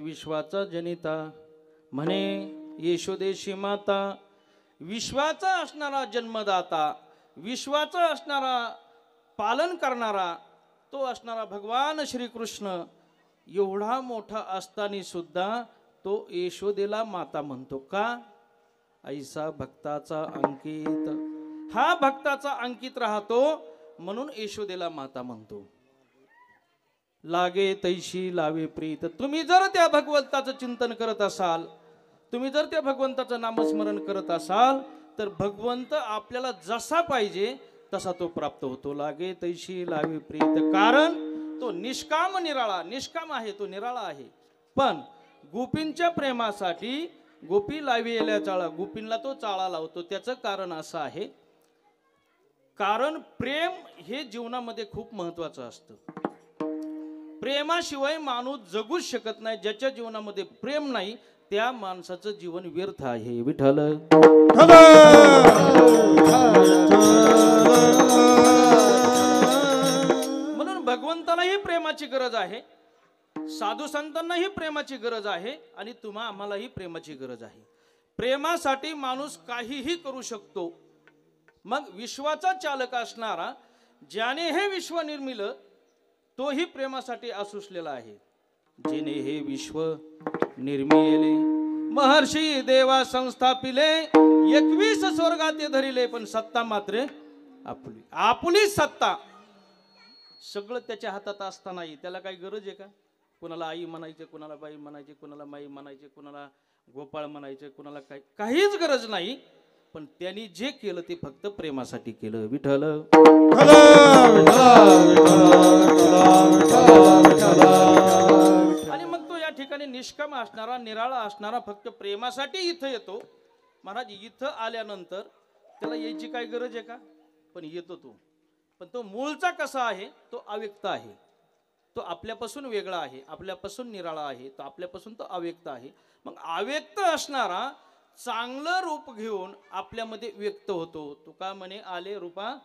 विश्वाचा जनिता म्हणे यशोदेशी माता, विश्वाचा असणारा जन्मदाता, विश्वाचा असणारा पालन करणारा तो असणारा भगवान श्रीकृष्ण एवढा मोठा असताना सुद्धा तो यशोदेला माता म्हणतो का? ऐसा भक्ताचा अंकित, हा भक्ताचा अंकित राहतो म्हणून यशोदेला माता म्हणतो. लागे तैशी लावे प्रीत. तुम्ही जर त्या भगवंताचं चिंतन करत असाल, तुम्ही जर त्या भगवंताचं नामस्मरण करत असाल तर भगवंत आपल्याला जसा पाहिजे तसा तो प्राप्त होतो. लागे तैशी लावे प्रीत. कारण तो निष्काम निराळा, निष्काम आहे, तो निराळा आहे. पण गोपींच्या प्रेमासाठी गोपी लाविलेल्या चाळा, गोपींना तो चाळा लावतो. त्याचं कारण असं आहे, कारण प्रेम हे जीवनामध्ये खूप महत्वाचं असतं. प्रेमाशिवाय माणूस जगूच शकत नाही. ज्याच्या जीवनामध्ये प्रेम नाही त्या माणसाचं जीवन व्यर्थ आहे. विठ्ठल म्हणून भगवंतालाही प्रेमाची गरज आहे, साधू संतांनाही प्रेमाची गरज आहे आणि तुम्हा आम्हालाही प्रेमाची गरज आहे. प्रेमासाठी माणूस काहीही करू शकतो. मग विश्वाचा चालक असणारा ज्याने हे विश्व निर्मिलं तोही प्रेमासाठी आसुसलेला आहे. जिने हे विश्व निर्मिले महर्षी देवा संस्थापिले, 21 स्वर्गात धरिले पण सत्ता मात्र आपुली. आपुली सत्ता सगळं त्याच्या हातात असतानाही त्याला काही गरज आहे का? कुणाला आई म्हणायचे, कुणाला बाई म्हणायचे, कुणाला माई म्हणायचे, कुणाला गोपाळ म्हणायचे, कुणाला काहीच गरज नाही. पण त्यांनी जे केलं ते फक्त प्रेमासाठी केलं. विठ्ठल आणि मग तो या ठिकाणी निष्काम असणारा, निराळा असणारा फक्त प्रेमासाठी इथं येतो. महाराज इथं आल्यानंतर त्याला यायची काय गरज आहे का? पण येतो तो. पण तो मूळचा कसा आहे? तो अव्यक्त आहे. तो आपल्यापासून वेगळा आहे, आपल्यापासून निराळा आहे, तो आपल्यापासून तो अव्यक्त आहे. मग अव्यक्त असणारा चांगलं रूप घेऊन आपल्यामध्ये व्यक्त होतो. तुका म्हणे आले रूपा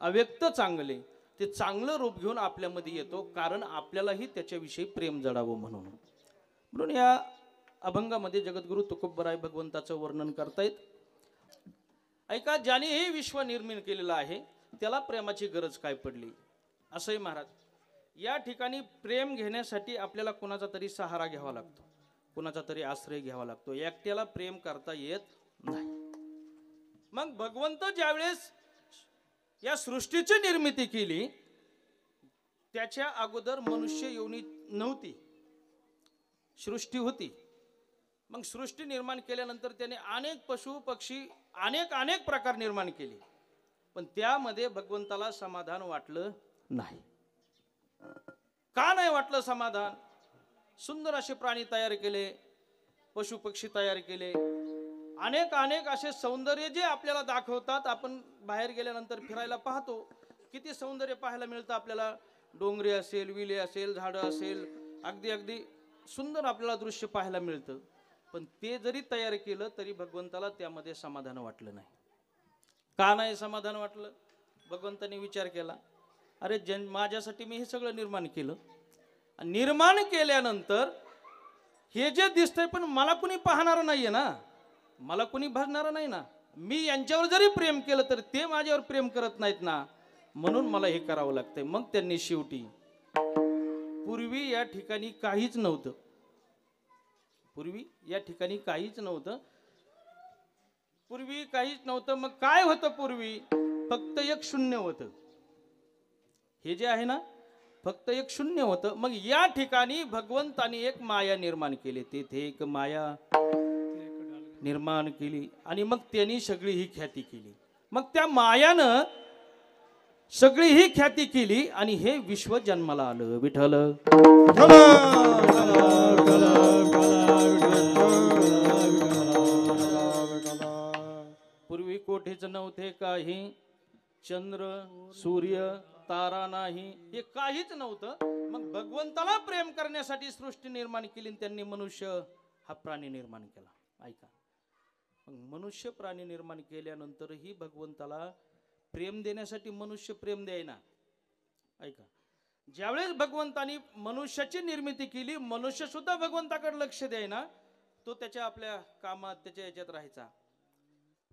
अव्यक्त चांगले. ते चांगलं रूप घेऊन आपल्यामध्ये येतो कारण आपल्यालाही त्याच्याविषयी प्रेम जडावं म्हणून. म्हणून या अभंगामध्ये जगद्गुरु तुकोबराय भगवंताचं वर्णन करतायत. ऐका, ज्याने हे विश्व निर्माण केलेलं आहे त्याला प्रेमाची गरज काय पडली? असंही महाराज या ठिकाणी प्रेम घेण्यासाठी आपल्याला कोणाचा तरी सहारा घ्यावा लागतो, कोणाचा तरी आश्रय घ्यावा लागतो. एकट्याला प्रेम करता येत नाही. मग भगवंत ज्यावेळेस या सृष्टीची निर्मिती केली त्याच्या अगोदर मनुष्य योनी नव्हती, सृष्टी होती. मग सृष्टी निर्माण केल्यानंतर त्याने अनेक पशु पक्षी अनेक प्रकार निर्माण केले. पण त्यामध्ये भगवंताला समाधान वाटलं नाही. का नाही वाटलं समाधान? सुंदर असे प्राणी तयार केले, पशु पक्षी तयार केले, अनेक असे सौंदर्य जे आपल्याला दाखवतात. आपण बाहेर गेल्यानंतर फिरायला पाहतो किती सौंदर्य पाहायला मिळतं आपल्याला. डोंगरे असेल, विले असेल, झाडं असेल, अगदी सुंदर आपल्याला दृश्य पाहायला मिळतं. पण ते जरी तयार केलं तरी भगवंताला त्यामध्ये समाधान वाटलं नाही. का नाही समाधान वाटलं? भगवंताने विचार केला, अरे माझ्यासाठी मी हे सगळं निर्माण केलं. निर्माण केल्यानंतर हे जे दिसतंय पण मला कुणी पाहणार नाहीये ना, मला कुणी बघणार नाही ना. मी यांच्यावर जरी प्रेम केलं तर ते माझ्यावर प्रेम करत नाहीत ना, म्हणून मला हे करावं लागतंय. मग त्यांनी शेवटी पूर्वी या ठिकाणी काहीच नव्हतं. पूर्वी काहीच नव्हतं. मग काय होतं पूर्वी? फक्त एक शून्य होतं. हे जे आहे ना फक्त एक शून्य होतं. मग या ठिकाणी भगवंतानी एक माया निर्माण केली. तेथे एक माया निर्माण केली आणि मग त्यांनी सगळी ही ख्याती केली. मग त्या मायानं सगळी ही ख्याती केली आणि हे विश्व जन्माला आलं. विठ्ठल पूर्वी कोठेच नव्हते काही, चंद्र सूर्य तारा नाही, हे काहीच नव्हतं. मग भगवंताला प्रेम करण्यासाठी सृष्टी निर्माण केली. त्यांनी मनुष्य हा प्राणी निर्माण केला. ऐका, मग मनुष्य प्राणी निर्माण केल्यानंतरही भगवंताला प्रेम देण्यासाठी मनुष्य प्रेम द्यायना. ऐका, ज्यावेळेस भगवंतानी मनुष्याची निर्मिती केली, मनुष्य सुद्धा भगवंताकडे लक्ष द्यायना, तो त्याच्या आपल्या कामात त्याच्या याच्यात राहायचा.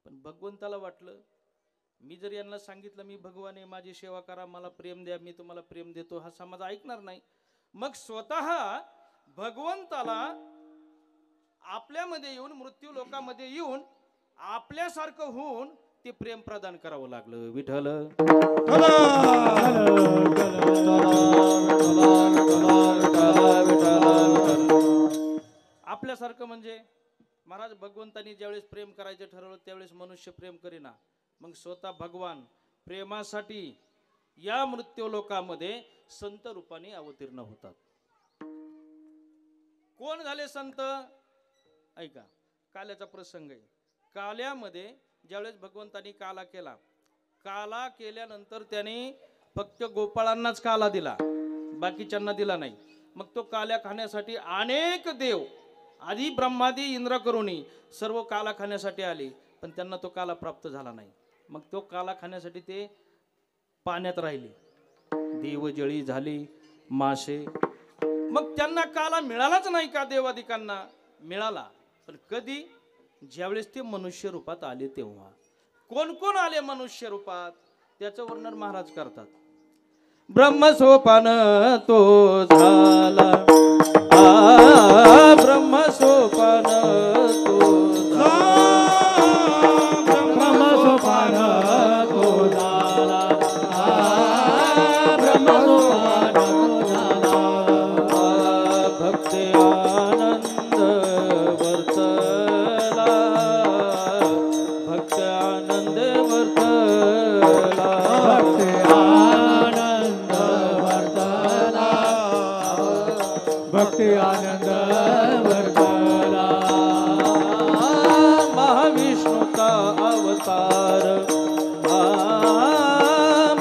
पण भगवंताला वाटलं मी जर यांना सांगितलं मी भगवान आहे, माझी सेवा करा, मला प्रेम द्या, मी तुम्हाला प्रेम देतो, हा समाज ऐकणार नाही. मग स्वतः भगवंताला आपल्यामध्ये येऊन, मृत्यू लोकामध्ये येऊन आपल्यासारखं होऊन ते प्रेम प्रदान करावं लागलं. विठ्ठल आपल्यासारखं म्हणजे महाराज भगवंतानी ज्यावेळेस प्रेम करायचं ठरवलं त्यावेळेस मनुष्य प्रेम करीना, मग स्वतः भगवान प्रेमासाठी या मृत्यू लोकामध्ये संत रूपाने अवतीर्ण होतात. कोण झाले संत? ऐका, काल्याचा प्रसंग आहे. काल्यामध्ये ज्यावेळेस भगवंतानी काला केला, काला केल्यानंतर त्याने फक्त गोपाळांनाच काला दिला, बाकीच्यांना दिला नाही. मग तो काल्या खाण्यासाठी अनेक देव आधी ब्रह्मादी इंद्र करुणी सर्व काला खाण्यासाठी आले, पण त्यांना तो काला प्राप्त झाला नाही. मग तो काला खाण्यासाठी ते पाण्यात राहिले, देवजळी झाली, मासे. मग त्यांना काला मिळालाच नाही का? देवादिकांना मिळाला, पण कधी? ज्यावेळेस ते मनुष्य रूपात आले तेव्हा. कोण कोण आले मनुष्य रूपात त्याचं वर्णन महाराज करतात. ब्रह्मसोपान तो झाला, ब्रह्मसोपान तो झाला, ब्रह्मसोपान तो झाला, ब्रह्मसोपान तो झाला. भक्ती आनंद वर्तला, भक्ती आनंद वर्तला, भक्ती आनंद वर्तला, भक्ती आनंद वर्तला. महाविष्णूचा अवतार,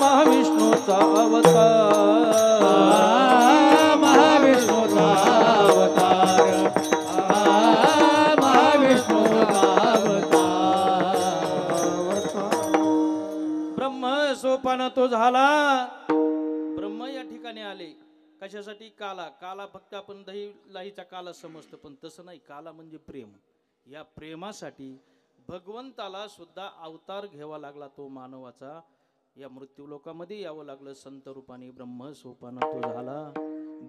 महाविष्णूचा अवतार, महाविष्णूचा अवतार, महाविष्णूचा अवतार. ब्रह्म सोपान तो झाला. ब्रह्म या ठिकाणी आले कशासाठी? काला. काला फक्त आपण दही लाहीचा काला समजतो, पण तसं नाही. काला म्हणजे प्रेम. या प्रेमासाठी भगवंताला सुद्धा अवतार घ्यावा लागला. तो मानवाचा या मृत्यू लोकामध्ये यावं लागलं संत रूपाने. ब्रह्म सोपान तो झाला,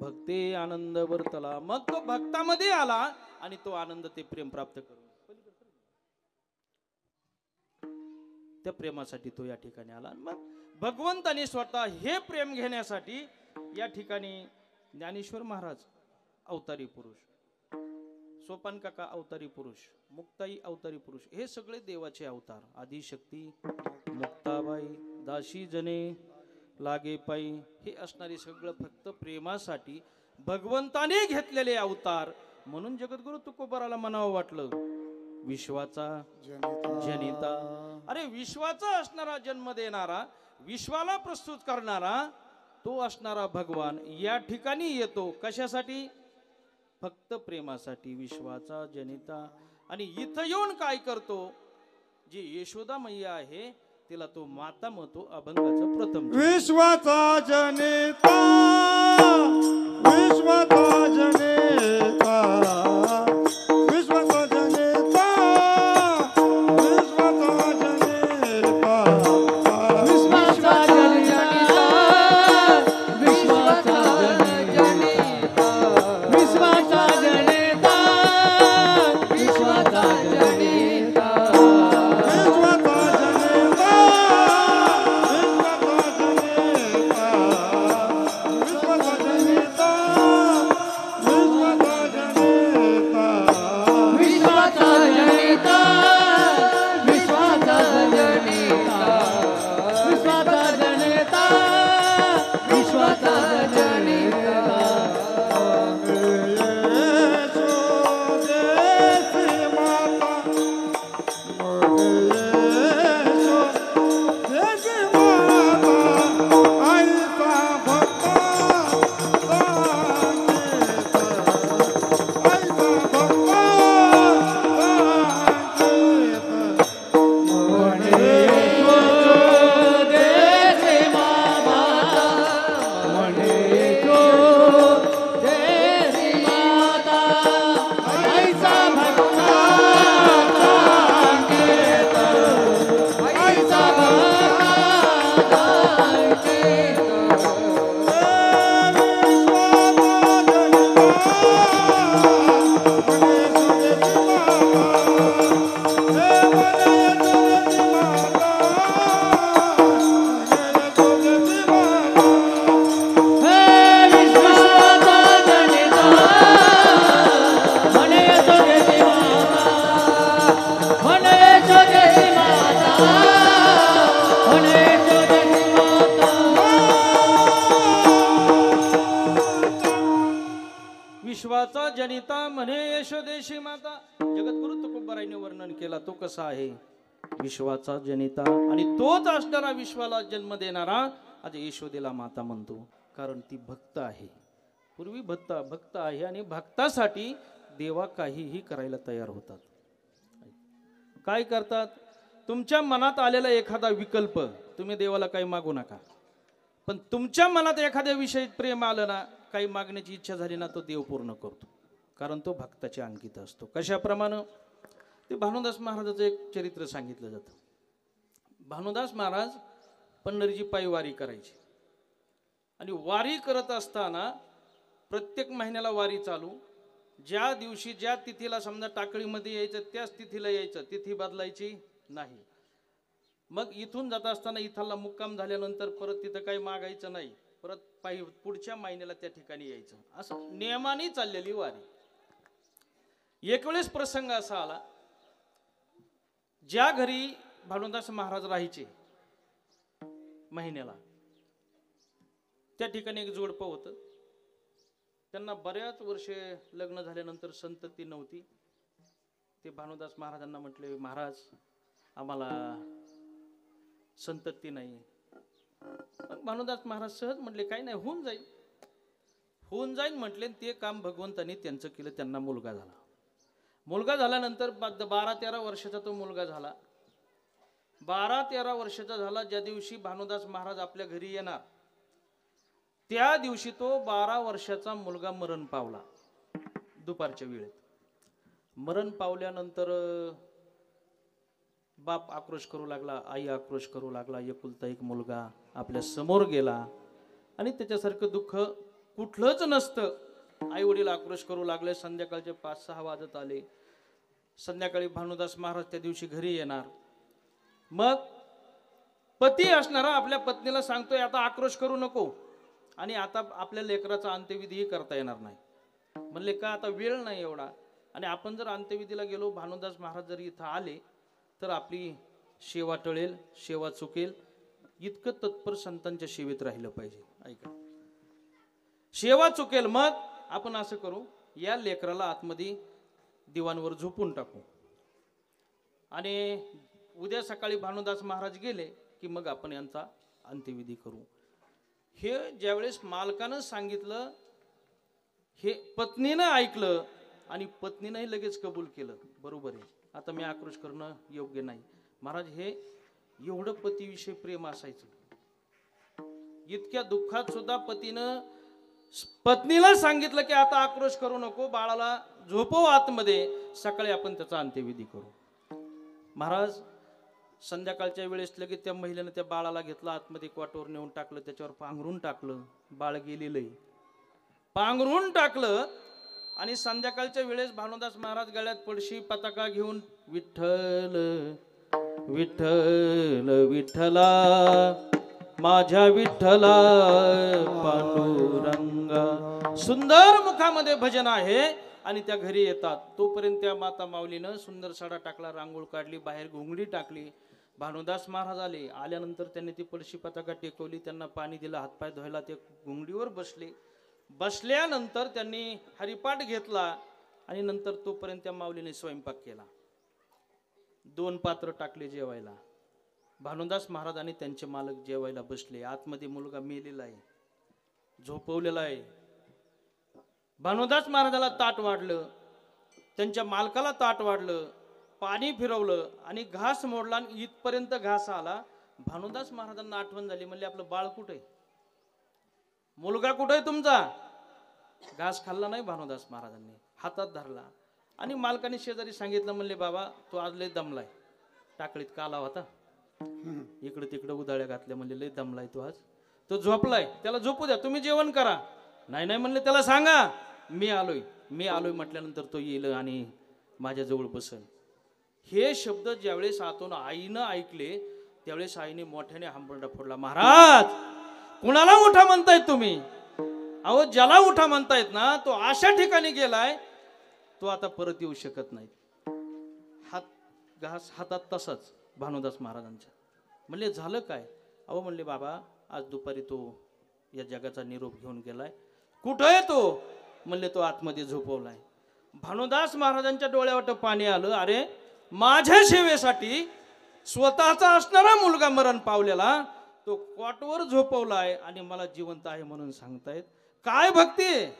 भक्ती आनंद वर्तला. मग तो भक्तामध्ये आला आणि तो आनंद ते प्रेम प्राप्त करून त्या प्रेमासाठी तो या ठिकाणी आला. मग भगवंताने स्वतः हे प्रेम घेण्यासाठी या ठिकाणी ज्ञानेश्वर महाराज अवतारी पुरुष, सोपान काका अवतारी पुरुष, मुक्ताई अवतारी पुरुष, हे सगळे देवाचे अवतार. आदिशक्ती, मुक्ताबाई, दाशी जने लागे पायी, हे असणारे सगळं फक्त प्रेमासाठी भगवंताने घेतलेले अवतार. म्हणून जगद्गुरु तुकोबाराला म्हणावं वाटलं विश्वाचा जनिता. अरे विश्वाचा असणारा, जन्म देणारा, विश्वाला प्रस्तुत करणारा तो असणारा भगवान या ठिकाणी येतो. कशासाठी? फक्त प्रेमासाठी. विश्वाचा जनिता. आणि इथं येऊन काय करतो? जी यशोदा मैया आहे तिला तो माता म्हणतो. अभंगाचं प्रथम विश्वाचा जनिता, विश्वाचा जनिता, विश्वाचा जनिता, विश्वाचा जनिता, विश्वाचा जनिता, विश्वाचा जनिता, विश्वाचा जनिता, विश्वाचा जनिता, विश्वाचा जनिता, माता म्हणे यशोदेशी माता. जगद्गुरु तुकोबारायने वर्णन केला तो कसा आहे, विश्वाचा जनिता आणि तोच असणारा विश्वाला जन्म देणारा आज यशोदेला माता म्हणतो. कारण ती भक्त आहे, पूर्वी भक्त आहे आणि भक्तासाठी देवा काहीही करायला तयार होतात. काय करतात, तुमच्या मनात आलेला एखादा विकल्प तुम्ही देवाला काही मागू नका, पण तुमच्या मनात एखाद्या विषयी प्रेम आलं ना, काही मागण्याची इच्छा झाली ना, तो देव पूर्ण करतो. कारण तो भक्ताच्या अंकित असतो. कशाप्रमाणे, ते भानुदास महाराजाचं एक चरित्र सांगितलं जातं. भानुदास महाराज पंढरीची पायी वारी करायची आणि वारी करत असताना प्रत्येक महिन्याला वारी चालू. ज्या दिवशी ज्या तिथीला समजा टाकळीमध्ये यायचं त्याच तिथीला यायचं, तिथी बदलायची नाही. मग इथून जात असताना इथला मुक्काम झाल्यानंतर परत तिथं काही मागायचं नाही, परत पायी पुढच्या महिन्याला त्या ठिकाणी यायचं. असं नियमाने चाललेली वारी. एक वेळेस प्रसंग असा आला, ज्या घरी भानुदास महाराज राहायचे महिन्याला, त्या ठिकाणी एक जोडपं होतं. त्यांना बऱ्याच वर्षे लग्न झाल्यानंतर संतती नव्हती. ते भानुदास महाराजांना म्हटले, महाराज आम्हाला संतती नाही. भानुदास महाराज सहज म्हटले, काही नाही, होऊन जाईल म्हटले. ते काम भगवंतानी त्यांचं केलं. त्यांना मुलगा झाला. मुलगा झाल्यानंतर 12-13 वर्षाचा तो मुलगा झाला. 12-13 वर्षाचा झाला. ज्या दिवशी भानुदास महाराज आपल्या घरी येणार त्या दिवशी तो 12 वर्षाचा मुलगा मरण पावला. दुपारच्या वेळेत मरण पावल्यानंतर बाप आक्रोश करू लागला, आई आक्रोश करू लागला. एकुलता एक मुलगा आपल्या समोर गेला आणि त्याच्यासारखं दुःख कुठलंच नसतं. आई वडील आक्रोश करू लागले. संध्याकाळचे 5-6 वाजत आले. संध्याकाळी भानुदास महाराज त्या दिवशी घरी येणार. मग पती असणारा आपल्या पत्नीला सांगतोय, आता आक्रोश करू नको आणि आता आपल्या लेकराचा अंत्यविधीही करता येणार नाही. म्हणले, का, आता वेळ नाही एवढा, आणि आपण जर अंत्यविधीला गेलो, भानुदास महाराज जर इथं आले तर आपली सेवा टळेल, सेवा चुकेल. इतकं तत्पर संतांच्या सेवेत राहिलं पाहिजे. ऐका, सेवा चुकेल. मग आपण असं करू, या लेकराला आतमध्ये दिवाणवर झोपून टाकू आणि उद्या सकाळी भानुदास महाराज गेले की मग आपण यांचा अंत्यविधी करू. हे ज्यावेळेस मालकानं सांगितलं, हे पत्नीनं ऐकलं आणि पत्नीनंही लगेच कबूल केलं. बरोबर आहे, आता मी आक्रोश करणं योग्य नाही. महाराज, हे एवढं पतीविषयी प्रेम असायचं. इतक्या दुःखात सुद्धा पत्नीला सांगितलं की आता आक्रोश करू नको, बाळाला झोपव आतमध्ये, सकाळी आपण त्याचा अंत्यविधी करू. महाराज संध्याकाळच्या वेळेस लगेच त्या महिलेनं त्या बाळाला घेतलं, आतमध्ये क्वाटवर नेऊन टाकलं, त्याच्यावर पांघरून टाकलं. बाळ गेलेलंय, पांघरून टाकलं. आणि संध्याकाळच्या वेळेस भानुदास महाराज गळ्यात पडशी पताका घेऊन, विठ्ठल विठ्ठल विठ्ठला माझ्या विठ्ठला पांडुरंगा, सुंदर मुखामध्ये भजन आहे. आणि त्या घरी येतात. तोपर्यंत त्या माता माऊलीनं सुंदर साडा टाकला, रांगोळ काढली, बाहेर घोंगडी टाकली. भानुदास महाराज आले. आल्यानंतर त्यांनी ती पडशी पताका टेकवली, त्यांना पाणी दिलं, हातपाय धुवायला ते घोंगडीवर बसले. बसल्यानंतर त्यांनी हरिपाठ घेतला आणि नंतर तोपर्यंत त्या माऊलीने स्वयंपाक केला. 2 पात्र टाकले जेवायला. भानुदास महाराज आणि त्यांचे मालक जेवायला बसले. आतमध्ये मुलगा मेलेला आहे, झोपवलेला आहे. भानुदास महाराजाला ताट वाढलं, त्यांच्या मालकाला ताट वाढलं, पाणी फिरवलं आणि घास मोडला. आणि इथपर्यंत घास आला. भानुदास महाराजांना आठवण झाली. म्हणले, आपलं बाळ कुठे, मुलगा कुठे तुमचा? घास खाल्ला नाही भानुदास महाराजांनी, हातात धरला. आणि मालकाने शेजारी सांगितलं, म्हणले, बाबा तो आज लय दमलाय, टाकळीत काला होता, इकडे तिकडे उदाळ्या घातल्या, म्हणजे लय दमलाय तो आज, तो झोपलाय, त्याला झोपू द्या, तुम्ही जेवण करा. नाही नाही म्हणले, त्याला सांगा मी आलोय म्हटल्यानंतर तो येईल आणि माझ्याजवळ बसेल. हे शब्द ज्यावेळेस आतून आईनं ऐकले त्यावेळेस आईने मोठ्याने हांबरडा फोडला. महाराज, कुणाला उठा म्हणतायत तुम्ही? अहो, ज्याला उठा म्हणतायत ना, तो अशा ठिकाणी गेलाय, तो आता परत येऊ शकत नाही. घास हातात तसाच भानुदास महाराजांच्या. म्हणले, झालं काय? अहो म्हणले, बाबा आज दुपारी तो या जगाचा निरोप घेऊन गेलाय. कुठं आहे तो? म्हणले, तो आतमध्ये झोपवलाय. भानुदास महाराजांच्या डोळ्यावर पाणी आलं. अरे माझ्या सेवेसाठी स्वतःचा असणारा मुलगा मरण पावलेला तो कॉटवर झोपवलाय आणि मला जिवंत आहे म्हणून सांगतायत. काय भक्ती आहे.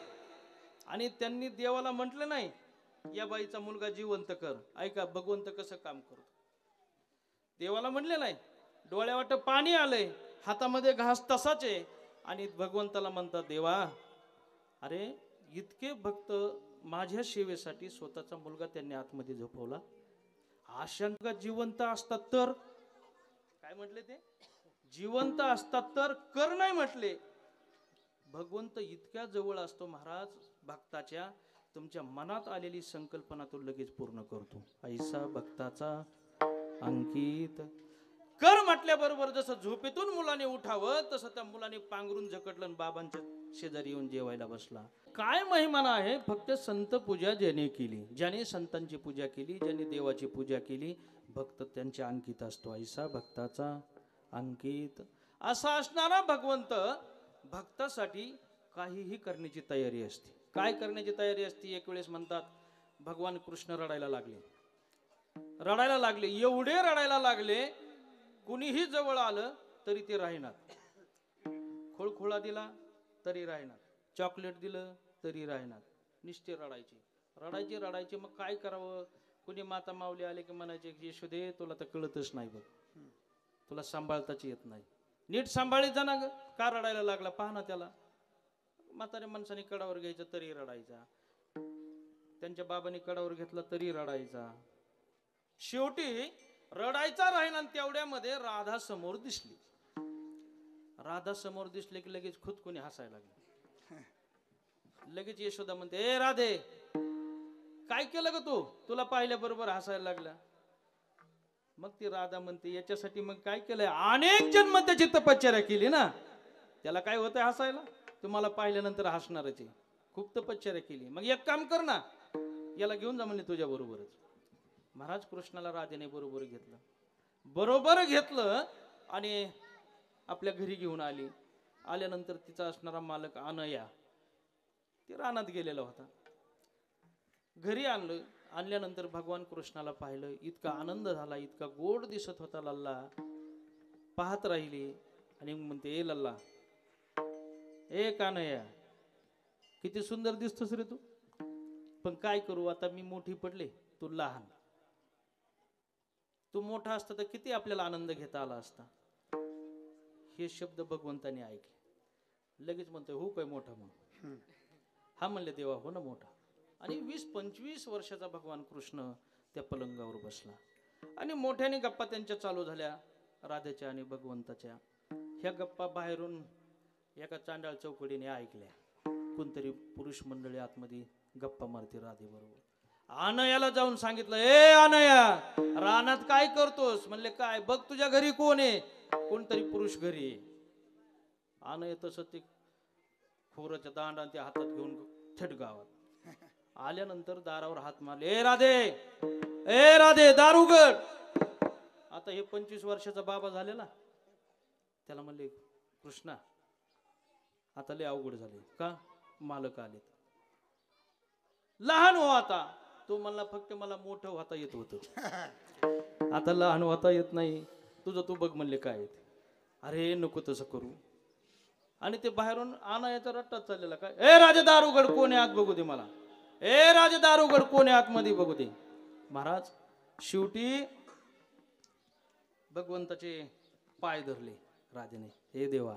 आणि त्यांनी देवाला म्हटलं नाही या बाईचा मुलगा जिवंत कर. ऐका भगवंत कसं काम करतो. देवाला म्हणले नाही, डोळ्यावाट पाणी आलंय, हातामध्ये घास तसाच आहे आणि भगवंताला म्हणतात देवा अरे इतके भक्त माझ्या सेवेसाठी स्वतःचा मुलगा त्यांनी आतमध्ये झोपवला. आशंका जिवंत असतात तर काय म्हटले ते जिवंत असतात तर कर नाही म्हटले. भगवंत इतक्या जवळ असतो महाराज भक्ताच्या. तुमच्या मनात आलेली संकल्पना तो लगेच पूर्ण करतो. ऐसा भक्ताचा अंकित. कर म्हटल्याबरोबर जसं झोपेतून मुलाने उठावं तसं त्या मुलाने पांघरून झकटलं बाबांच्या शेजारी येऊन जेवायला बसला. काय महिमा आहे. फक्त संत पूजा ज्याने केली, ज्याने संतांची पूजा केली, ज्याने देवाची पूजा केली, भक्त त्यांच्या अंकित असतो. ऐसा भक्ताचा अंकित. असा असणारा भगवंत भक्तासाठी काहीही करण्याची तयारी असते. काय करण्याची तयारी असते. एक वेळेस म्हणतात भगवान कृष्ण रडायला लागले. एवढे रडायला लागले कुणीही जवळ आलं तरी ते राहणार. खोळखोळा दिला तरी राहणार, चॉकलेट दिलं तरी राहणार. निश्चित रडायचे. मग काय करावं. कुणी माता माऊली आले की म्हणायचे यशोदे तुला तर कळतच नाही बघ, तुला सांभाळताच येत नाही, नीट सांभाळीत जा ना ग. का रडायला लागला पहा ना त्याला. म्हाताऱ्या माणसाने कडावर घ्यायचं तरी रडायचा, त्यांच्या बाबांनी कडावर घेतला तरी रडायचा. शेवटी रडायचा राहिना. तेवढ्यामध्ये राधा समोर दिसले की लगेच खुद कोणी हसायला लागले. लगेच यशोदा म्हणते ए राधे काय केलं ग तू, तुला पाहिल्याबरोबर हसायला लागला. मग ती राधा म्हणते याच्यासाठी मग काय केलंय, अनेक जन्म त्याची तपश्चर्या केली ना, त्याला काय होतंय हसायला. तुम्हाला पाहिल्यानंतर हसणारच आहे. खूप तपश्चर्या केली. मग एक काम कर ना, याला घेऊन जा म्हणले तुझ्या बरोबरच. महाराज कृष्णाला राधेने बरोबर घेतलं आणि आपल्या घरी घेऊन आली. आल्यानंतर तिचा असणारा मालक अनया ती रानात गेलेला होता. घरी आणल्यानंतर भगवान कृष्णाला पाहिलं. इतका आनंद झाला, इतका गोड दिसत होता लल्ला. पाहत राहिली आणि म्हणते ए लल्ला, ए कानया किती सुंदर दिसतोस रे तू, पण काय करू आता मी मोठी पडले, तू लहान. तू मोठा असता तर किती आपल्याला आनंद घेता आला असता. हे शब्द भगवंताने ऐकले. लगेच म्हणतोय हो काय मोठा म्हणून. हा म्हणले देवा हो ना मोठा. आणि 20-25 वर्षाचा भगवान कृष्ण त्या पलंगावर बसला आणि मोठ्याने गप्पा त्यांच्या चालू झाल्या राधेच्या आणि भगवंताच्या. ह्या गप्पा बाहेरून एका चांडाळ चौकडीने ऐकल्या. कोणतरी पुरुष मंडळी आतमध्ये गप्पा मारते राधे बरोबर. अनयाला जाऊन सांगितलं ए अनया रानात काय करतोस. म्हणले काय बघ तुझ्या घरी कोण आहे. कोणतरी पुरुष घरी आहे. अनय तसं ते खोराच्या दांडा ते हातात घेऊन थेट गावात आल्यानंतर दारावर हात मारले. ए राधे दार उघड. आता हे 25 वर्षाचा बाबा झालेला. त्याला म्हणले कृष्णा आता लय अवघड झाले. का मालक आले. लहान हो आता. तो म्हणला फक्त मला मोठं होता येत होतं, आता लहान होता येत नाही. तुझं तू बघ म्हणले काय. अरे नको तसं करू. आणि ते बाहेरून आणायचा रट्टाच चाललेला. काय ए राजे दार उघड कोण आहे आत बघू दे मला. ए राजे दार उघड कोण आहे आतमध्ये बघू दे. महाराज शेवटी भगवंताचे पाय धरले राजेने. हे देवा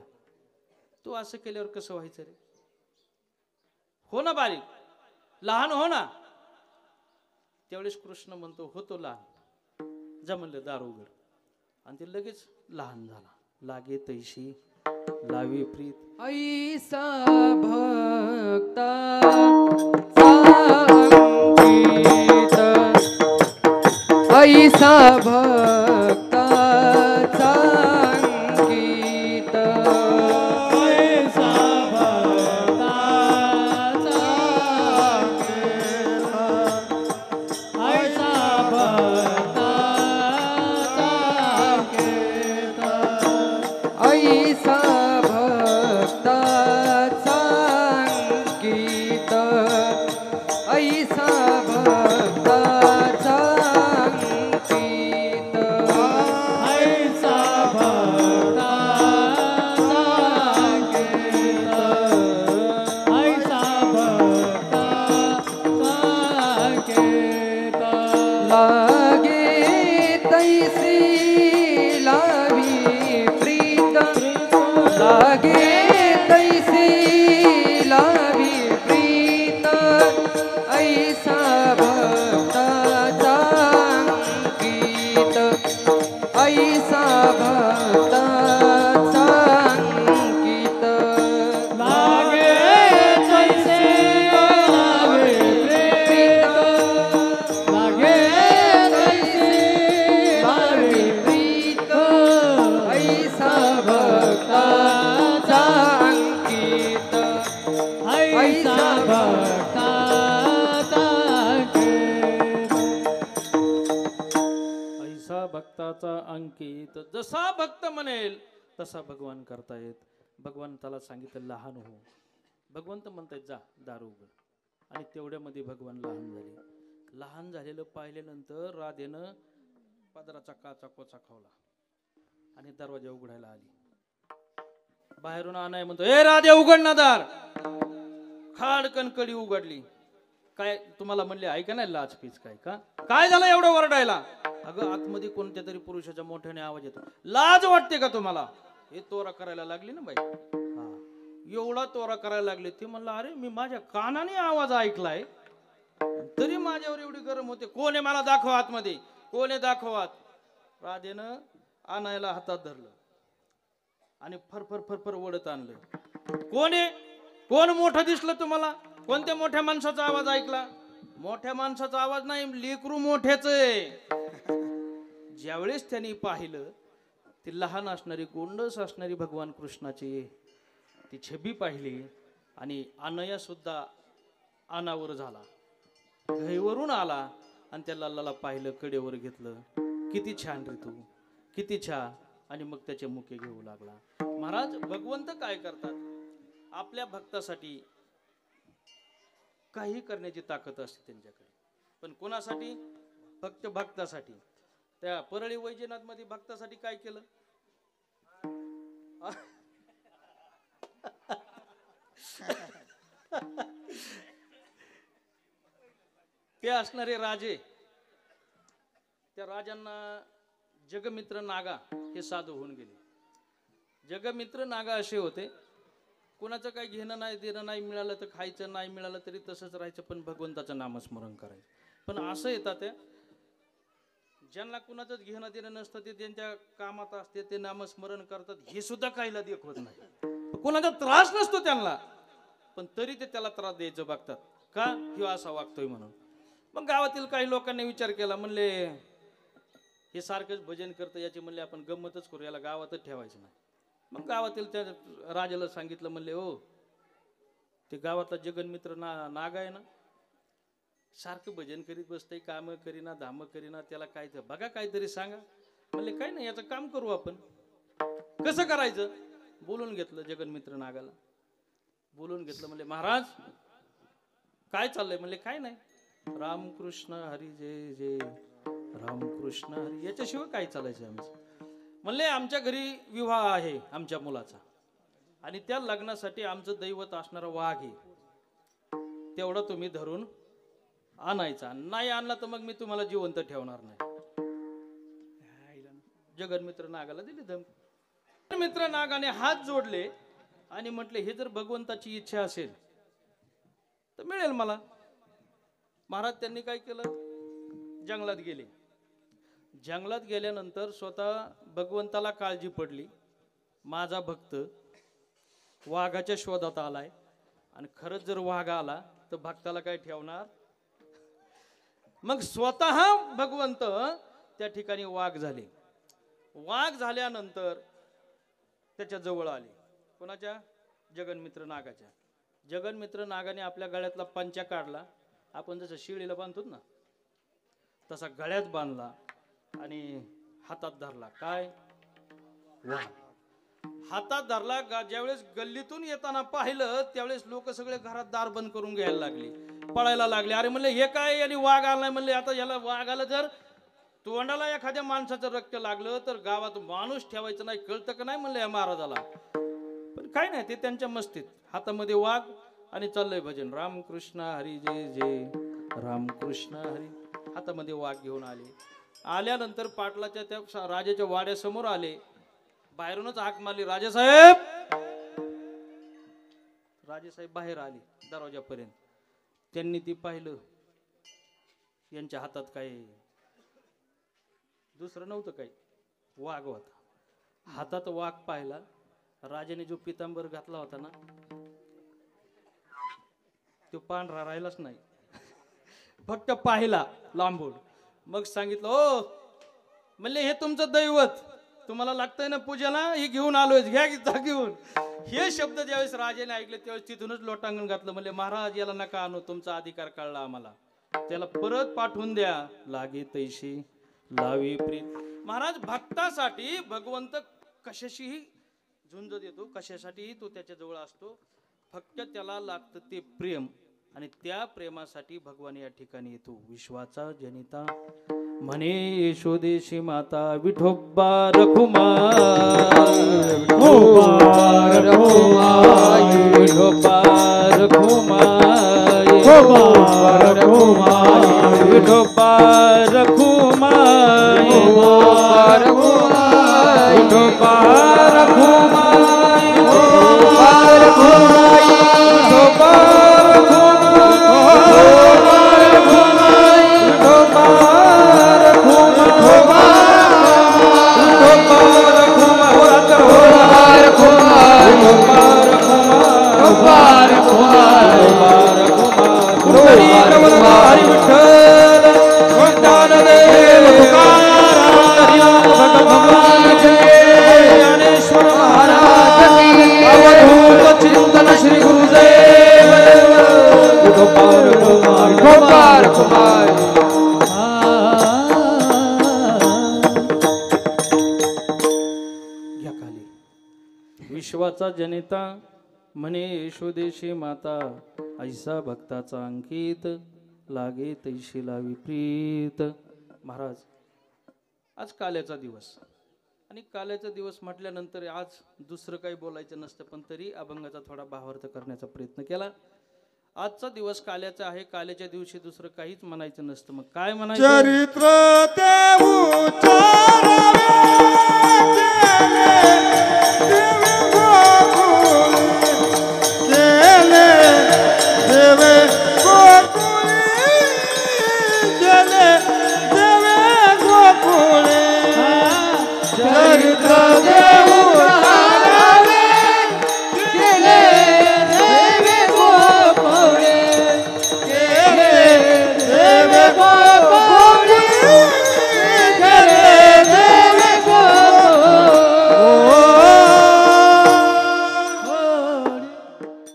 तू असं केल्यावर कसं व्हायचं रे. हो ना बारीक लहान हो ना. त्यावेळेस कृष्ण म्हणतो होतो लहान. जा म्हणलं दार उघड. आणि ते लगेच लहान झाला. लागे तैशी लावे प्रीत. ऐसा भक्ता ऐसा भक्ता संगीत ऐसा भक्ता ऐसा भक्ता ऐसा भक्ता संगीत ऐसा लागे तैसी लावी प्रीत लागे तैसी लावी प्रीत ऐसा भक्ताचा अंकित ऐसा भक्ताचा अंकित लागे तैसे लावे प्रीत लागे तैसे लावे प्रीत ऐसा भक्ताचा अंकित ऐसा भक्ताचा ऐसा भक्ताचा अंकित जसा भक्त म्हणेल तसा भगवान करतायत. भगवंताला सांगितलं लहान हो. भगवंत म्हणतायत जा दारू उघड. आणि तेवढ्यामध्ये भगवान लहान झाले. लहान झालेलं पाहिल्यानंतर राधेनं पदराचा काचा कोचा खावला आणि दरवाजा उघडायला आली. बाहेरून आणाय म्हणतो ए राधे उघड ना दार. खाडकन कडी उघडली. काय तुम्हाला म्हणले ऐका नाही लाच पीच काय का काय झालं एवढं वरडायला. अगं आतमध्ये कोणत्या तरी पुरुषाच्या मोठ्याने आवाज येतो. लाज वाटते का तुम्हाला. हे तोरा करायला लागली ना बाई. हा एवढा तोरा करायला लागले. ते म्हणलं अरे मी माझ्या कानाने आवाज ऐकलाय तरी माझ्यावर एवढी गरम होते. कोण आहे मला दाखव आतमध्ये. कोण आहे दाखवात. राधेनं आणायला हातात धरलं आणि फरफर फरफर ओढत आणलं. कोण आहे कोण मोठं दिसलं तुम्हाला. कोणत्या मोठ्या माणसाचा आवाज ऐकला. मोठ्या माणसाचा आवाज नाही लेकरू मोठ्याच आहे. ज्यावेळेस त्यांनी पाहिलं ती लहान असणारी गोंडस असणारी भगवान कृष्णाची ती छबी पाहिली आणि अनया सुद्धा अनावर झाला. घाईवरून आला आणि त्या लल्लाला पाहिलं कडेवर घेतलं. किती छान रे तू किती छान. आणि मग त्याचे मुके घेऊ लागला. महाराज भगवंत काय करतात आपल्या भक्तासाठी काही करण्याची ताकद असते त्यांच्याकडे. पण कोणासाठी फक्त भक्तासाठी. त्या परळी वैजनाथ मध्ये भक्तासाठी काय केलं. ते असणारे राजे त्या राजांना जगमित्र नागा हे साधू होऊन गेले. जगमित्र नागा असे होते कुणाचं काही घेणं नाही देणं नाही मिळालं तर खायचं नाही मिळालं तरी तसंच राहायचं पण भगवंताचं नामस्मरण करायचं. पण असं येतात त्या ज्यांना कुणाचंच घेणं देणं नसतं ते त्यांच्या कामात असते ते नामस्मरण करतात हे सुद्धा काहीला देखवत नाही. कुणाचा त्रास नसतो त्यांना पण तरी ते त्याला त्रास द्यायचं बघतात का किंवा असा वागतोय म्हणून. मग गावातील काही लोकांनी विचार केला म्हणले हे सारखंच भजन करतं याची म्हणले आपण गंमतच करू याला गावातच ठेवायचं नाही. मग गावातील त्या राजाला सांगितलं म्हणले हो ते गावातला जगन्मित्र नाग आहे ना सारखं भजन करीत बसतंय कामं करीना धामं करीना त्याला काय तर बघा काहीतरी सांगा. म्हणले काय नाही याचं काम करू आपण. कसं करायचं. बोलून घेतलं जगन्मित्र नागाला. बोलून घेतलं म्हणले महाराज काय चाललंय. म्हणले काय नाही रामकृष्ण हरी जय जय रामकृष्ण हरी याच्याशिवाय काय चालायचं आमचं. म्हणले आमच्या घरी विवाह आहे आमच्या मुलाचा आणि त्या लग्नासाठी आमचं दैवत असणारा वाघ आहे तेवढं तुम्ही धरून आणायचा. नाही आणला तर मग मी तुम्हाला जिवंत ठेवणार नाही. जगन्मित्र नागाला दिली धमकी. मित्र नागाने हात जोडले आणि म्हटले हे जर भगवंताची इच्छा असेल तर मिळेल मला. महाराज त्यांनी काय केलं जंगलात गेले. जंगलात गेल्यानंतर स्वतः भगवंताला काळजी पडली माझा भक्त वाघाच्या शोधात आलाय आणि खरंच जर वाघ आला तर भक्ताला काय ठेवणार. मग स्वतः भगवंत त्या ठिकाणी वाघ झाले. वाघ झाल्यानंतर त्याच्या जवळ आले. कोणाच्या जगन्मित्र नागाच्या. जगन्मित्र नागाने आपल्या गळ्यातला पंचा काढला. आपण जसं शिळीला बांधतो ना तसा गळ्यात बांधला आणि हातात धरला. काय हातात धरला. ज्यावेळेस गल्लीतून येताना पाहिलं त्यावेळेस लोक सगळे घरात दार बंद करून घ्यायला लागले पळायला लागले. अरे म्हणले हे काय आणि वाघ आलाय. म्हणले आता याला वाघाला जर तोंडाला एखाद्या माणसाचं रक्त लागलं तर गावात माणूस ठेवायचं नाही कळतं का नाही म्हणलं या महाराजाला. पण काय नाही ते त्यांच्या मस्तीत हातामध्ये वाघ आणि चाललंय भजन रामकृष्ण हरी जय जय रामकृष्ण हरी. हातामध्ये वाघ घेऊन आले. आल्यानंतर पाटलाच्या त्या राजाच्या वाड्यासमोर आले. बाहेरूनच हाक मारली, राजेसाहेब. राजेसाहेब बाहेर आले दरवाजापर्यंत. त्यांनी ती पाहिलं, यांच्या हातात काय दुसरं नव्हतं, काही वाघ होता. हातात वाघ पाहिला. राजाने जो पितांबर घातला होता ना, तो पांढरा राहिलाच नाही, फक्त पाहिला लांबून. मग सांगितलं, ओ म्हणले हे तुमचं दैवत, तुम्हाला लागतंय ना पूजेला, हे घेऊन आलोय, घ्या घेऊन. हे शब्द ज्यावेळेस राजाने ऐकले त्यावेळेस तिथूनच लोटांगण घातलं. म्हणले महाराज याला नका आणू, तुमचा अधिकार कळला आम्हाला, त्याला परत पाठवून द्या. लागे तैशी लावी प्रीत. महाराज भक्तासाठी भगवंत कशाशीही झुंज देतो, कशासाठीही तो त्याच्या जवळ असतो. फक्त त्याला लागतं ते प्रेम, आणि त्या प्रेमासाठी भगवान या ठिकाणी येतो. विश्वाचा जनिता म्हणे यशोदेशी माता, विठोबा रखुमाई, विठोबा रखुमाई, विठोबा रखुमाई, विठोबा रखुमाई, विठोबा रखुमाई, विठोबा रखुमाई, श्री गुरुदेव कुमार कुमार. घ्या खाली. विश्वाचा जनिता म्हणे यशोदेशी माता, ऐसा भक्ताचा अंकित, लागे तैशी लावी प्रीत. महाराज आज काल्याचा दिवस, आणि काल्याचा दिवस म्हटल्यानंतर आज दुसरं काही बोलायचं नसतं, पण तरी अभंगाचा थोडा भावार्थ करण्याचा प्रयत्न केला. आजचा दिवस काल्याचा आहे. काल्याच्या दिवशी दुसरं काहीच म्हणायचं नसतं. मग काय म्हणायचं?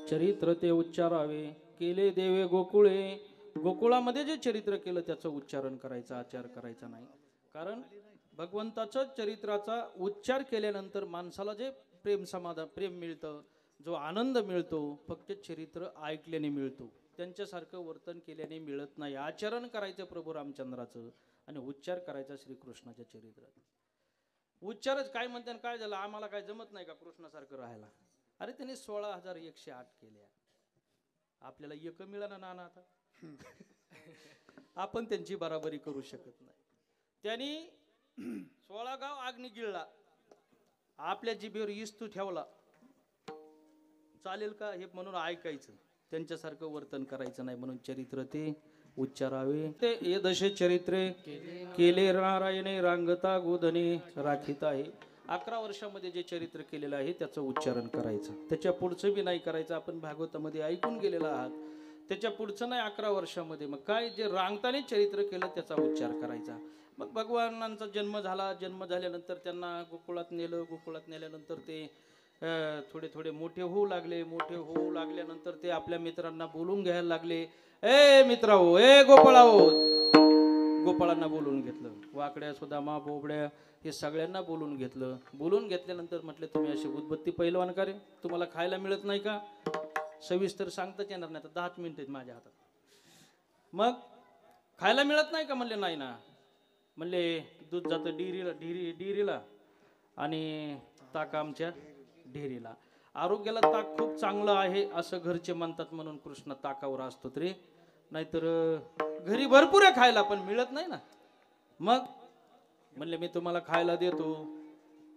चरित्र ते उच्चारावे, केले देवे गोकुळे. गोकुळामध्ये जे चरित्र केलं त्याचं उच्चारण करायचं, आचार करायचा नाही. कारण भगवंताच्या चरित्राचा उच्चार केल्यानंतर माणसाला जे प्रेम समाधान, प्रेम मिळतं, जो आनंद मिळतो, फक्त चरित्र ऐकल्याने मिळतो. त्यांच्यासारखं वर्तन केल्याने मिळत नाही. आचरण करायचं प्रभू रामचंद्राचं, आणि उच्चार करायचा श्रीकृष्णाच्या चरित्रात. उच्चारच काय म्हणते, काय झालं आम्हाला काय जमत नाही का कृष्णासारखं राहायला? अरे त्यांनी 16,108 केल्या, आपल्याला एक मिळाला ना आता. आपण त्यांची बराबरी करू शकत नाही. त्यांनी 16 गाव अग्नी गिळला, आपल्या जिभेवर इस्तू ठेवला, चालेल का? हे म्हणून ऐकायचं, त्यांच्यासारखं वर्तन करायचं नाही. म्हणून चरित्र ते उच्चारावे. ते ये दशे चरित्रे केले नारायणे, रांगता गोधने राखीत आहे. 11 वर्षामध्ये जे चरित्र केलेलं आहे त्याचं उच्चारण करायचं, त्याच्या पुढचं बी नाही करायचं. आपण भागवतामध्ये ऐकून गेलेला आहात, त्याच्या पुढचं नाही 11 वर्षामध्ये. मग काय जे रांगताने चरित्र केलं त्याचा उच्चार करायचा. मग भगवानांचा जन्म झाला. जन्म झाल्यानंतर त्यांना गोकुळात नेलं. गोकुळात नेल्यानंतर ते थोडे थोडे मोठे होऊ लागले. मोठे होऊ लागल्यानंतर ते आपल्या मित्रांना बोलून घ्यायला लागले. ए मित्रा हो, ए गोपाळा हो. गोपाळांना बोलून घेतलं. वाकड्या, सुदामा, बोबड्या हे सगळ्यांना बोलून घेतलं. बोलून घेतल्यानंतर म्हटलं, तुम्ही असे उद्बत्ती पैलवान का रे? तुम्हाला खायला मिळत नाही का? सविस्तर सांगताच येणार नाही, तर 10 मिनिट आहेत माझ्या हातात. मग खायला मिळत नाही का? म्हणले नाही ना. म्हणले दूध जातं डिरीला आणि ताक आमच्या ढेरीला. आरोग्याला ताक खूप चांगलं आहे असं घरचे म्हणतात, म्हणून कृष्ण ताकावर असतो रे. नाहीतर घरी भरपूर आहे खायला पण मिळत नाही ना. मग म्हणले मी तुम्हाला खायला देतो.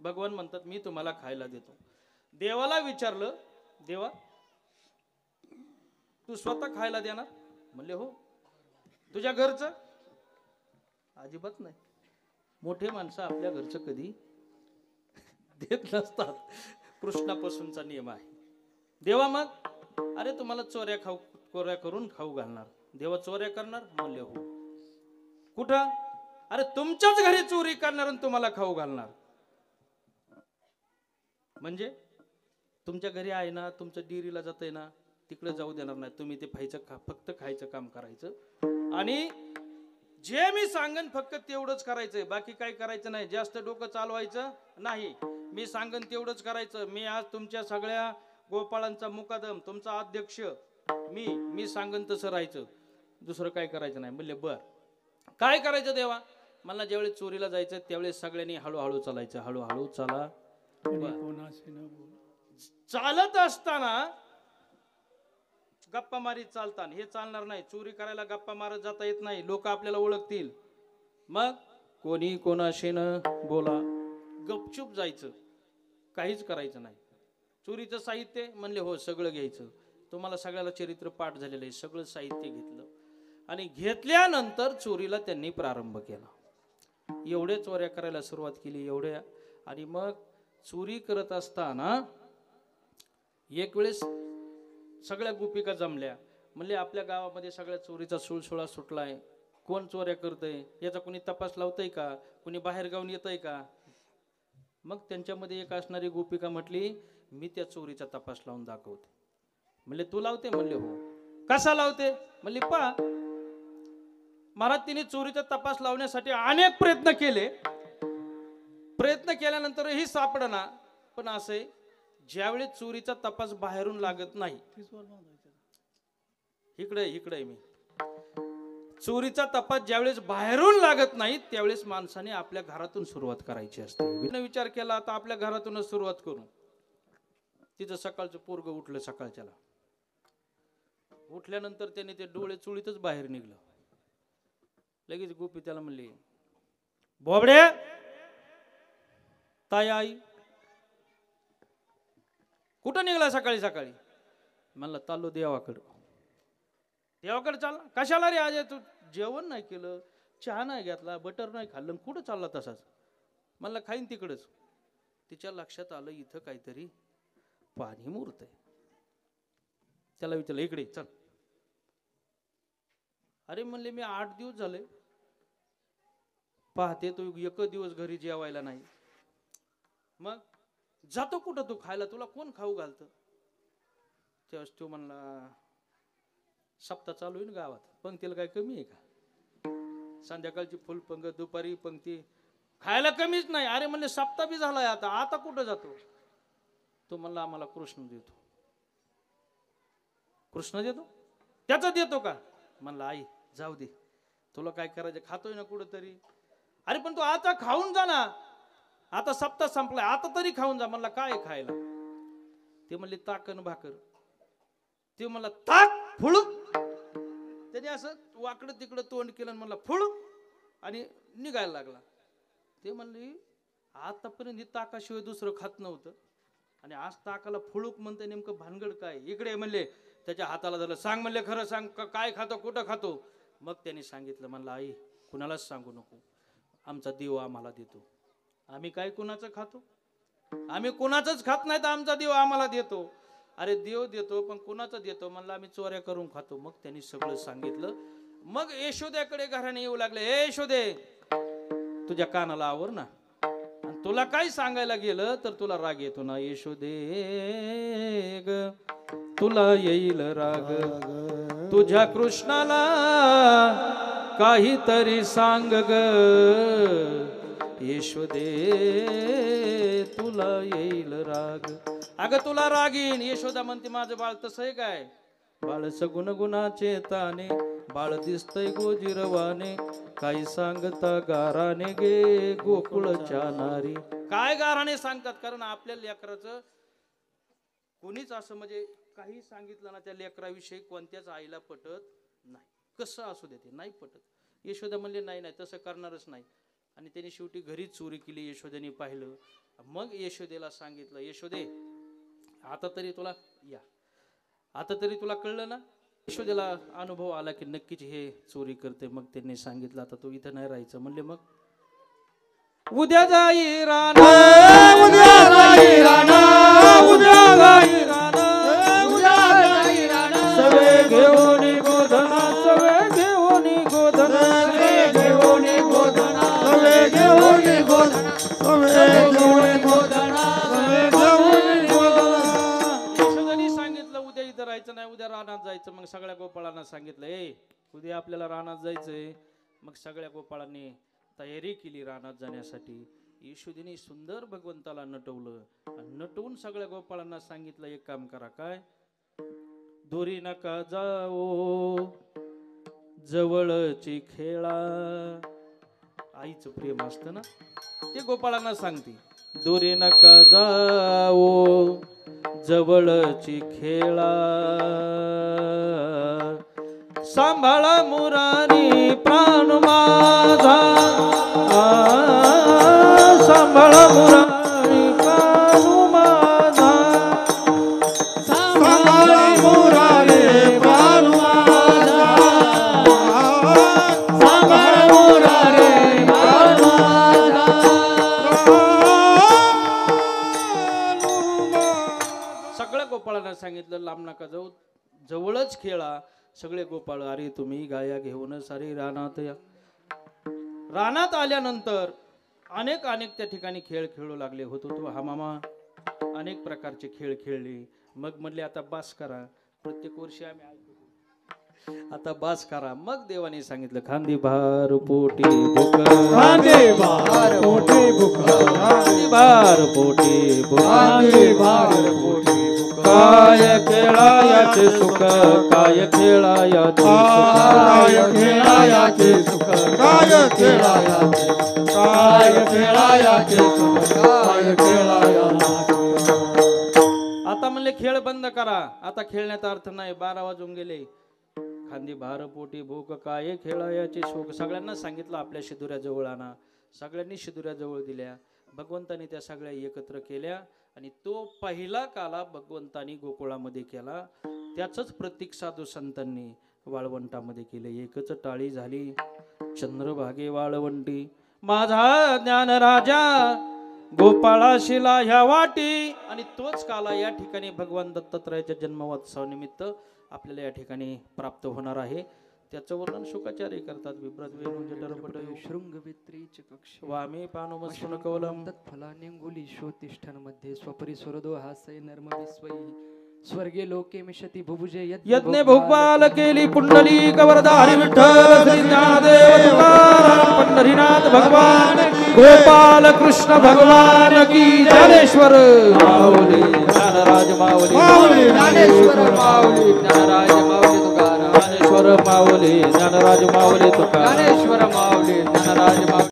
भगवान म्हणतात मी तुम्हाला खायला देतो. देवाला विचारलं, देवा तू स्वतः खायला देणार? म्हणले हो. तुझ्या घरचं? अजिबात नाही. मोठे माणसं आपल्या घरचं कधी देत नसतात. कृष्णापासूनचा नियम आहे. देवा मग अरे तुम्हाला चोऱ्या करून खाऊ घालणार. देवा चोऱ्या करणार? म्हणले हो. कुठं? अरे तुमच्याच घरी चोरी करणार आणि तुम्हाला खाऊ घालणार. म्हणजे तुमच्या घरी आहे ना, तुमच्या डिरीला जातंय ना, तिकडे जाऊ देणार नाही. तुम्ही ते फक्त खायचं काम करायचं आणि जे मी सांगन फक्त तेवढंच करायचंय. बाकी काही करायचं नाही. जास्त डोकं चालवायचं नाही. मी सांगन तेवढंच करायचं. मी आज तुमच्या सगळ्या गोपाळांचा मुकादम, तुमचा अध्यक्ष मी सांगन तसं राहायचं. दुसरं काय करायचं नाही. म्हणले बर. काय करायचं देवा? मला ज्यावेळेस चोरीला जायचं त्यावेळेस सगळ्यांनी हळूहळू चालायचं. हळूहळू चला. चालत असताना गप्पा मारीत चालताना हे चालणार नाही. चोरी करायला गप्पा मारत जाता येत नाही. लोक आपल्याला ओळखतील. मग कोणी कोणाशी न बोला, गपचूप जायचं. काहीच करायचं नाही. चोरीचं साहित्य? म्हणले हो सगळं घ्यायचं. तुम्हाला सगळ्याला चरित्र पाठ झालेलं आहे. सगळं साहित्य घेतलं आणि घेतल्यानंतर चोरीला त्यांनी प्रारंभ केला. एवढ्या चोऱ्या करायला सुरुवात केली. एवढ्या. आणि मग चोरी करत असताना एक वेळेस सगळ्या गोपिका जमल्या. म्हणले आपल्या गावामध्ये सगळ्या चोरीचा सुळसुळा सुटलाय. कोण चोऱ्या करतय याचा कोणी तपास लावतय का? कोणी बाहेर गावून येतय का? मग त्यांच्यामध्ये एक असणारी गोपिका म्हटली मी त्या चोरीचा तपास लावून दाखवते. म्हणले तू लावते? म्हणले हो. कसा लावते? म्हणले पा महाराज तिने चोरीचा तपास लावण्यासाठी अनेक प्रयत्न केले. प्रयत्न केल्यानंतरही सापडना. पण असे ज्यावेळी चोरीचा तपास बाहेरून लागत नाही, इकडे मी चोरीचा तपास ज्यावेळेस बाहेरून लागत नाही त्यावेळेस माणसाने आपल्या घरातून सुरुवात करायची असते. विचार केला आता आपल्या घरातूनच सुरुवात करू. तिचं सकाळचं पोरग उठलं. सकाळच्याला उठल्यानंतर त्याने ते डोळे चोळीतच बाहेर निघलं. लगेच गोपी त्याला म्हणली बोबड्या ताई आई कुठं निघला सकाळी सकाळी? म्हणला चाललो देवाकडं. देवाकडे चालला? कशाला रे? आज तू जेवण नाही केलं, चहा नाही घेतला, बटर नाही खाल्लं, कुठं चालला तसाच? म्हणला खाईन तिकडच. तिच्या लक्षात आलं इथं काहीतरी पाणी मुरतंय. त्याला विचारलं इकडे चल. अरे म्हणले मी 8 दिवस झाले पाहते तू एक दिवस घरी जेवायला नाही. मग जातो कुठं तू खायला? तुला कोण खाऊ घालतं? तेव्हा तो म्हणला सप्ताह चालू आहे ना गावात, पंक्तीला काय कमी आहे का? संध्याकाळची फुल पंगत, दुपारी पंक्ती, खायला कमीच नाही. अरे म्हणले सप्ताह बी झालाय आता कुठं जातो? तो म्हणला आम्हाला कृष्ण देतो. कृष्ण देतो? त्याचा देतो का? म्हणला आई जाऊ दे, तुला काय करायचं, खातोय ना कुठं तरी. अरे पण तू आता खाऊन जा ना, आता सप्ताह संपलाय, आता तरी खाऊन जा. म्हणला काय खायला? ते म्हणले ताकन भाकर. ते म्हणला ताक फुळूक. त्याने असं वाकडं तिकडं तोंड केलं, म्हणला फुळूक आणि निघायला लागला. ते म्हणले आतापर्यंत ही ताकाशिवाय दुसरं खात नव्हतं आणि आज ताकाला फुळूक म्हणते, नेमकं भानगड काय? इकडे म्हणले त्याच्या हाताला झालं. सांग म्हणले खरं सांग, काय खातो, कुठं खातो? मग त्यांनी सांगितलं. म्हणला आई कुणालाच सांगू नको, आमचा देव आम्हाला देतो. आम्ही काय कुणाचं खातो? आम्ही कुणाचंच खात नाही तर आमचा देव आम्हाला देतो. अरे देव देतो पण कुणाचं देतो? म्हणला आम्ही चोऱ्या करून खातो. मग त्यांनी सगळं सांगितलं. मग यशोद्याकडे घराने येऊ लागले. ए यशोदे तुझ्या कानाला आवर ना, आणि तुला काय सांगायला गेलं तर तुला राग येतो ना. यशोदे ग तुला येईल राग, तुझ्या कृष्णाला काहीतरी सांग ग. यशोदे तुला येईल राग. अगं तुला राग येईन. यशोदा म्हणते माझं बाळ तसं आहे काय? बाळ सगुण गुणाचे ताने, बाळ दिसतय गोजिरवाने, काही सांगता गाराने गे गोकुळच्या नारी. काय गाराने सांगतात? कारण आपल्या लेकराचं कोणीच असं म्हणजे काही सांगितलं ना त्या लेकराविषयी कोणत्याच आईला पटत नाही. कसं असू दे ते नाही पटत. यशोदा म्हणले नाही नाही तसं करणारच नाही. आणि त्यांनी शेवटी घरीच चोरी केली. यशोदेने पाहिलं. मग यशोदेला सांगितलं, यशोदे आता तरी तुला आता तरी तुला कळलं ना. यशोदेला अनुभव आला की नक्कीच हे चोरी करते. मग त्यांनी सांगितलं आता तू इथं नाही राहायचं. म्हणले मग उद्या जाई राणा उद्या जाई राणा उद्या जाई राणा उद्या जाई राणा सवे घेऊन गोधना सवे घेऊन गोधना घेऊन गोधना सवे घेऊन गोधना सवे घेऊन गोधना सवे घेऊन गोधना. यशोदेने सांगितलं उद्या इथं राहायचं नाही, उद्या रानात जायचं. मग सगळ्या गोपाळांना सांगितलं उद्या आपल्याला रानात जायचंय. मग सगळ्या गोपाळांनी तयारी केली रानात जाण्यासाठी. यशोदेने सुंदर भगवंताला नटवलं. आणि नटवून सगळ्या गोपाळांना सांगितलं एक काम करा. काय? दोरी नका जाओ जवळची खेळा. आईचं प्रेम असतं ना ते गोपाळांना सांगते. दोरी नका जाओ जवळची खेळा सांभाळा मुरारी प्राण माझा सांभाळा मुरारी प्राण माझा सांभाळा मुरारे प्राण माझा सांभाळ मुरारे प्राण माझा सगळ्या गोपाळांना सांगितलं लांब नका जाऊ जवळच खेळा. सगळे गोपाळ अरे तुम्ही गाया घेऊनच अरे रानात या. रानात आल्यानंतर अनेक त्या ठिकाणी खेळ खेळू लागले. होतो तो हा मामा अनेक प्रकारचे खेळ खेळले. मग म्हणले आता बास करा. प्रत्येक वर्षी आम्ही ऐकतो आता बास करा. मग देवाने सांगितलं खांदी भार पोटी भुक खांदे भार पोटे बुका खांदी भार पोटी भुक खांदे भार पोटे बुका काय खेळायाचे सुख काय खेळायाचे काय खेळायाचे सुख काय खेळायाचे काय खेळायाचे सुख काय खेळायाचे. आता म्हणले खेळ बंद करा. आता खेळण्याचा अर्थ नाही. 12 वाजून गेले. खांदी भार पोटी भूक काय खेळायाचे सुख. सगळ्यांना सांगितलं आपल्या शिदुऱ्याजवळ आणा. सगळ्यांनी शिदुऱ्याजवळ दिल्या. भगवंतानी त्या सगळ्या एकत्र केल्या. आणि तो पहिला काला भगवंतानी गोकुळामध्ये केला. त्याच प्रतीक साधू संतांनी वाळवंटामध्ये केले. एकच टाळी झाली चंद्रभागे वाळवंटी. माझा ज्ञान राजा गोपाळा शिला ह्या वाटी. आणि तोच काला या ठिकाणी भगवान दत्तात्रयाच्या जन्मोत्सवानिमित्त आपल्याला या ठिकाणी प्राप्त होणार आहे. त्याचं वर्णन शुकाचार्य करतात. बिभ्रत वेणू जठरपट शृंग वित्रीच कक्ष वामे पानुमस्वन कवलम तत्फलान्यंगुली शोतिष्ठन मध्ये स्वपरी स्वरदो हास्य नर्म विश्वै स्वर्गे लोके मिशति भुभुजे यज्ञ भोपाल केली पुंडली कवरधारी विठ्ठल श्री ज्ञानदेव तुकाराम पंढरीनाथ भगवान गोपाल कृष्ण भगवान की ज्ञानेश्वर माऊली ज्ञानराज माऊली ज्ञानेश्वर माऊली ज्ञानराज माऊली तुकाराम ज्ञानेश्वर माऊली ज्ञानराज माऊली तुकाराम ज्ञानेश्वर माऊली ज्ञानराज माऊली